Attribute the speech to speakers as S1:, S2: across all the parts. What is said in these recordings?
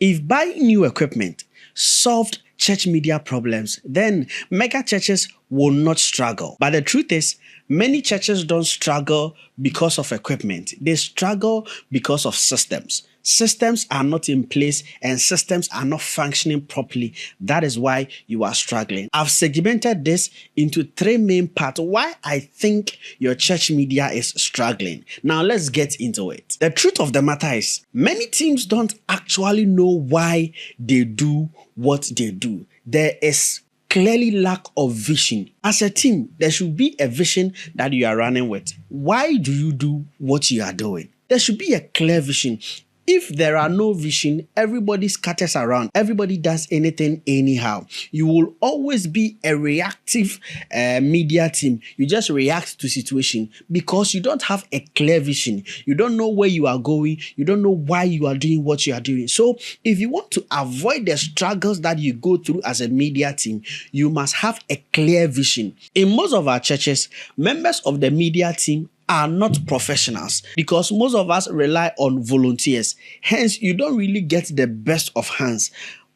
S1: If buying new equipment solved church media problems, then mega churches will not struggle. But the truth is, many churches don't struggle because of equipment. They struggle because of systems. Systems are not in place and systems are not functioning properly. That is why you are struggling. I've segmented this into 3 main parts why I think your church media is struggling. Now let's get into it. The truth of the matter is, many teams don't actually know why they do what they do. There is clearly lack of vision. As a team, there should be a vision that you are running with. Why do you do what you are doing? There should be a clear vision. If there are no vision, everybody scatters around. Everybody does anything anyhow. You will always be a reactive media team. You just react to situation because you don't have a clear vision. You don't know where you are going. You don't know why you are doing what you are doing. So if you want to avoid the struggles that you go through as a media team, you must have a clear vision. In most of our churches, members of the media team are not professionals because most of us rely on volunteers. Hence, you don't really get the best of hands.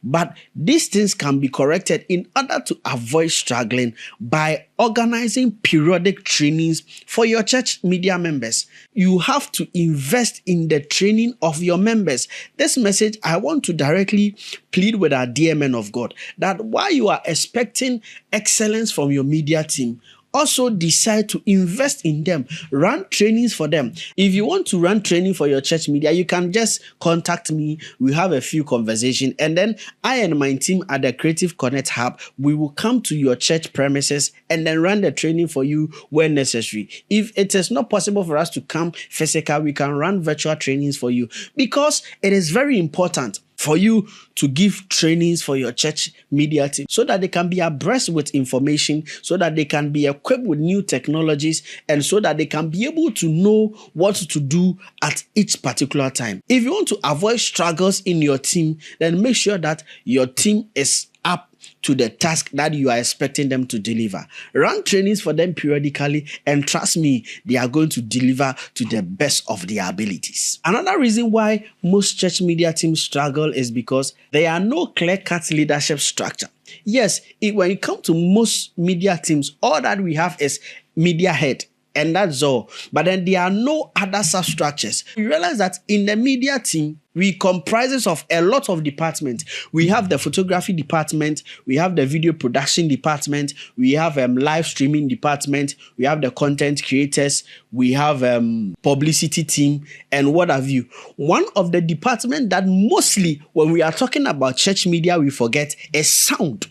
S1: But these things can be corrected in order to avoid struggling by organizing periodic trainings for your church media members. You have to invest in the training of your members. This message, I want to directly plead with our dear men of God that while you are expecting excellence from your media team, also decide to invest in them. Run trainings for them. If you want to run training for your church media, you can just contact me. We have a few conversations, and then I and my team at the Creative Connect Hub, we will come to your church premises and then run the training for you where necessary. If it is not possible for us to come physical, we can run virtual trainings for you because it is very important for you to give trainings for your church media team so that they can be abreast with information, so that they can be equipped with new technologies, and so that they can be able to know what to do at each particular time. If you want to avoid struggles in your team, then make sure that your team is up to the task that you are expecting them to deliver. Run trainings for them periodically, and trust me, they are going to deliver to the best of their abilities. Another reason why most church media teams struggle is because there are no clear-cut leadership structure. Yes, when it comes to most media teams, all that we have is media head, and that's all. But then there are no other substructures. You realize that in the media team, we comprises of a lot of departments. We have the photography department, we have the video production department, we have live streaming department, we have the content creators, we have publicity team, and what have you. One of the departments that mostly when we are talking about church media we forget is sound.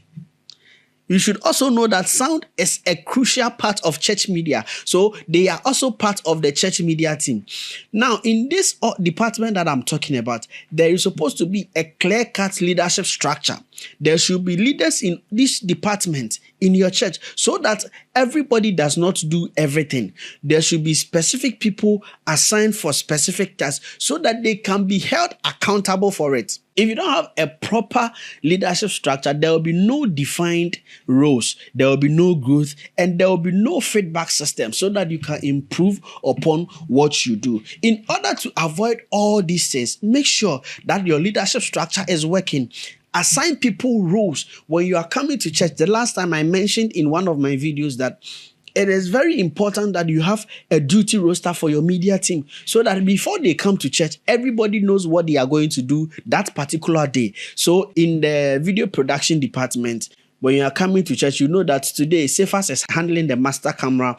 S1: You should also know that sound is a crucial part of church media. So they are also part of the church media team. Now, in this department that I'm talking about, there is supposed to be a clear-cut leadership structure. There should be leaders in this department in your church so that everybody does not do everything. There should be specific people assigned for specific tasks so that they can be held accountable for it. If you don't have a proper leadership structure, there will be no defined roles, there will be no growth, and there will be no feedback system so that you can improve upon what you do. In order to avoid all these things, make sure that your leadership structure is working. Assign people roles when you are coming to church. The last time I mentioned in one of my videos that it is very important that you have a duty roster for your media team so that before they come to church, everybody knows what they are going to do that particular day. So in the video production department, when you are coming to church, you know that today Cephas is handling the master camera,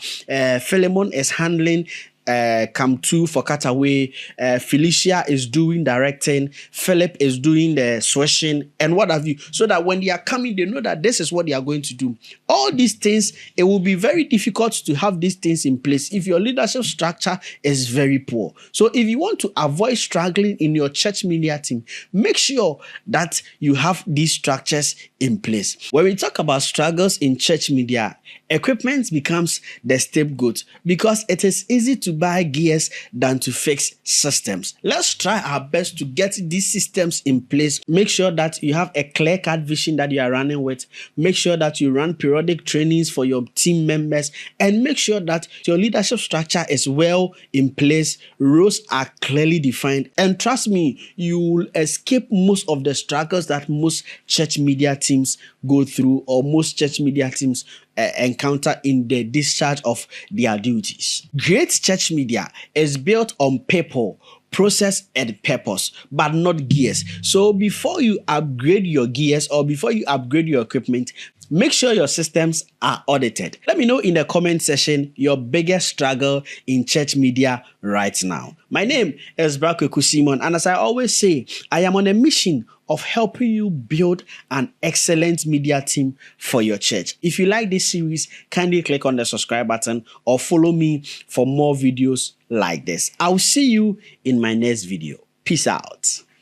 S1: Philemon is handling Cam 2 for Cutaway, Felicia is doing directing, Philip is doing the switching, and what have you, so that when they are coming, they know that this is what they are going to do. All these things, it will be very difficult to have these things in place if your leadership structure is very poor. So if you want to avoid struggling in your church media team, make sure that you have these structures in place. When we talk about struggles in church media, equipment becomes the scapegoat because it is easy to buy gears than to fix systems. Let's try our best to get these systems in place. Make sure that you have a clear-cut vision that you are running with. Make sure that you run periodic trainings for your team members, and make sure that your leadership structure is well in place. Roles are clearly defined, and trust me, you will escape most of the struggles that most church media teams go through, or most church media teams encounter in the discharge of their duties. Great church media is built on people, process, and purpose, but not gears. So before you upgrade your gears or before you upgrade your equipment, make sure your systems are audited. Let me know in the comment section your biggest struggle in church media right now. My name is Brakoku Simon, and as I always say, I am on a mission of helping you build an excellent media team for your church. If you like this series, kindly click on the subscribe button or follow me for more videos like this. I'll see you in my next video. Peace out.